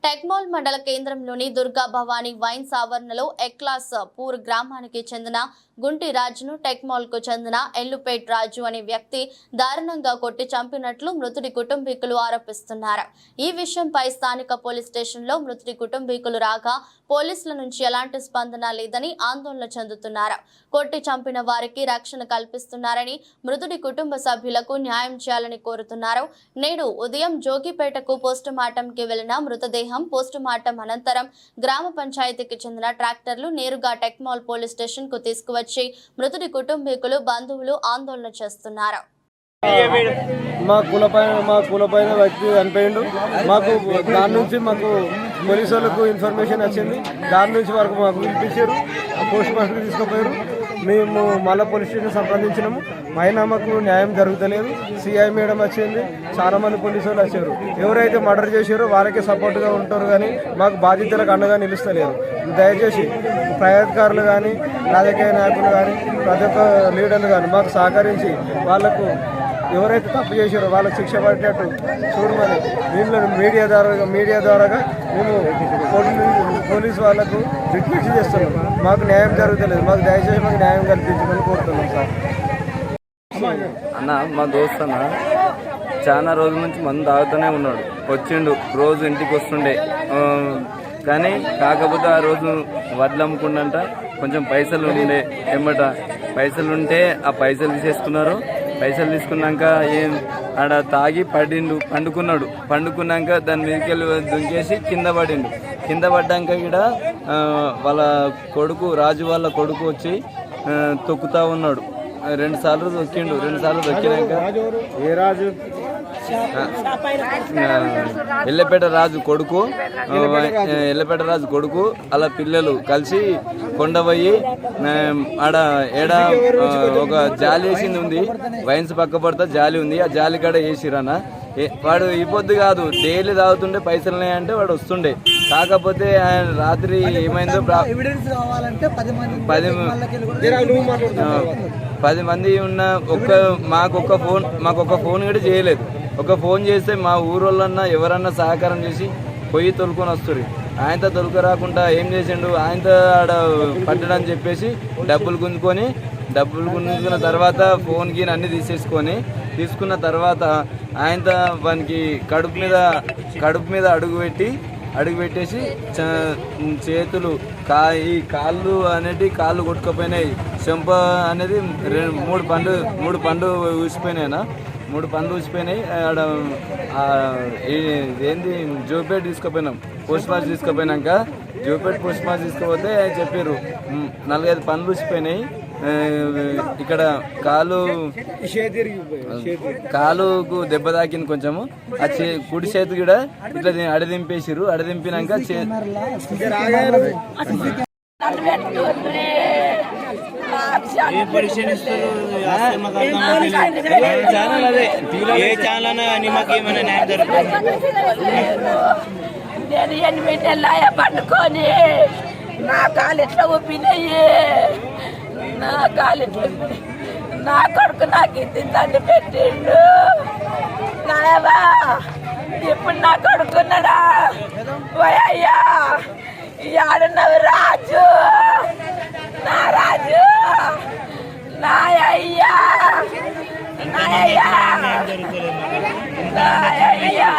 టెక్మాల్ మండల కేంద్రంలోని దుర్గా భవానీ వైన్స్ ఆవరణలో ఎక్లాస్ పూర్ గ్రామానికి చెందిన గుంటి రాజును టెక్మాల్ కు చెందిన ఎల్లుపేట్ రాజు అనే వ్యక్తి దారుణంగా కొట్టి చంపినట్లు మృతుడి కుటుంబీకులు ఆరోపిస్తున్నారు. ఈ విషయంపై స్థానిక పోలీస్ స్టేషన్లో మృతుడి కుటుంబీకులు రాగా పోలీసుల నుంచి ఎలాంటి స్పందన లేదని ఆందోళన చెందుతున్నారు. కొట్టి చంపిన వారికి రక్షణ కల్పిస్తున్నారని, మృతుడి కుటుంబ సభ్యులకు న్యాయం చేయాలని కోరుతున్నారు. నేడు ఉదయం జోగిపేటకు పోస్టుమార్టంకి వెళ్లిన మృతదేహం పోస్టుమార్టం అనంతరం గ్రామ పంచాయతీకి చెందిన ట్రాక్టర్లు నేరుగా టెక్మాల్ పోలీస్ స్టేషన్ కు తీసుకువచ్చి మృతుడి కుటుంబీకులు బంధువులు ఆందోళన చేస్తున్నారు. మా కులపైన వ్యక్తి చనిపోయిండు. మాకు దాని నుంచి పోలీసు వాళ్ళకు ఇన్ఫర్మేషన్ వచ్చింది. దాని నుంచి వరకు మాకు పిలిపించారు, పోస్ట్ మాస్టర్కి తీసుకుపోయారు. మేము మళ్ళీ పోలీస్ స్టేషన్ సంప్రదించినాము. అయినా మాకు న్యాయం జరుగుతలేదు. సిఐ మేడం వచ్చింది, చాలా మంది పోలీసు వాళ్ళు వచ్చారు. ఎవరైతే మర్డర్ చేశారో వాళ్ళకే సపోర్ట్గా ఉంటారు, కానీ మాకు బాధితులకు అండగా నిలుస్తలేరు. దయచేసి ప్రయోజకారులు కానీ, రాజకీయ నాయకులు కానీ, ప్రతి ఒక్క లీడర్లు కానీ మాకు సహకరించి వాళ్ళకు ఎవరైతే తప్పు చేశారో వాళ్ళకి శిక్ష పడేటట్టు చూడమని మేము మీడియా ద్వారాగా మేము పోలీసు వాళ్ళకు రిక్వెస్ట్ చేస్తున్నాం. మాకు న్యాయం జరుగుతలేదు. మాకు దయచేసి మాకు న్యాయం కల్పించమని కోరుతున్నాం సార్. అన్న, మా దోస్త్ అన్న చాలా రోజుల నుంచి మందు తాగుతూనే ఉన్నాడు. వచ్చిండు, రోజు ఇంటికి వస్తుండే. కానీ కాకపోతే ఆ రోజు వడ్లు అమ్ముకుండంట, కొంచెం పైసలు ఉండే ఎమ్మట. పైసలు ఉంటే ఆ పైసలు తీసేసుకున్నారు. పైసలు తీసుకున్నాక ఆడ తాగి పండుకున్నాక దాని మీదకి వెళ్ళి దుంకేసి కింద పడిండు. కింద పడ్డాక ఇక్కడ వాళ్ళ కొడుకు రాజు వాళ్ళ కొడుకు వచ్చి తొక్కుతా ఉన్నాడు. 2 సార్లు తొక్కిండు. 2 సార్లు తొక్కినాక ఎల్లపేట రాజు కొడుకు అలా పిల్లలు కలిసి కొండపోయి ఆడ ఒక జాలి వేసింది ఉంది. వైన్స్ పక్క పడతా జాలి ఉంది. ఆ జాలి కాడ వేసిరన్న. వాడు ఈ పొద్దు కాదు, డైలీ తాగుతుండే పైసలు ఉన్నాయంటే వాడు వస్తుండే. కాకపోతే ఆయన రాత్రి ఏమైందో 10 మంది ఉన్న మాకు ఒక ఫోన్ కూడా చేయలేదు. ఒక ఫోన్ చేస్తే మా ఊరోళ్ళన్నా ఎవరన్నా సహకారం చేసి పొయ్యి తొలుకొని వస్తారు. ఆయనతో తొలుక రాకుండా ఏం చేసిండు, ఆయనతో ఆడ పట్టడని చెప్పేసి డబ్బులు గుంజుకున్న తర్వాత ఫోన్కి అన్ని తీసుకున్న తర్వాత ఆయనతో వానికి కడుపు మీద అడుగు పెట్టేసి చేతులు ఈ కాళ్ళు కొట్టుకుపోయినాయి. చెంప అనేది 3 పండ్లు ఊసిపోయినాయినా. 3 పండ్లు ఊసిపోయినాయి. ఆడ ఏంది జోపేట తీసుకుపోయినాం. పోస్ట్ మార్చ్ తీసుకుపోయినాక జోపేట పోస్ట్ మార్చ్ తీసుకుపోతే చెప్పారు 4-5 పండ్లు ఊసిపోయినాయి. ఇక్కడ కాలుకు దెబ్బ తాకింది కొంచెము. ఆ కుడి చేతి కూడా ఇట్లా అడదింపేసిరు. అడదింపినాక పట్టుకొని నా కాలు ఎట్లా ఒప్పినాయి, నా కొడుకు నాకు ఇది తండ్రి పెట్టిండు. నాయవా ఇప్పుడు నా కొడుకున్నాడా? అయ్యా ఆడున్నావు రాజు, నా రాజు, నా అయ్యా, నా అయ్యా, నా అయ్యా.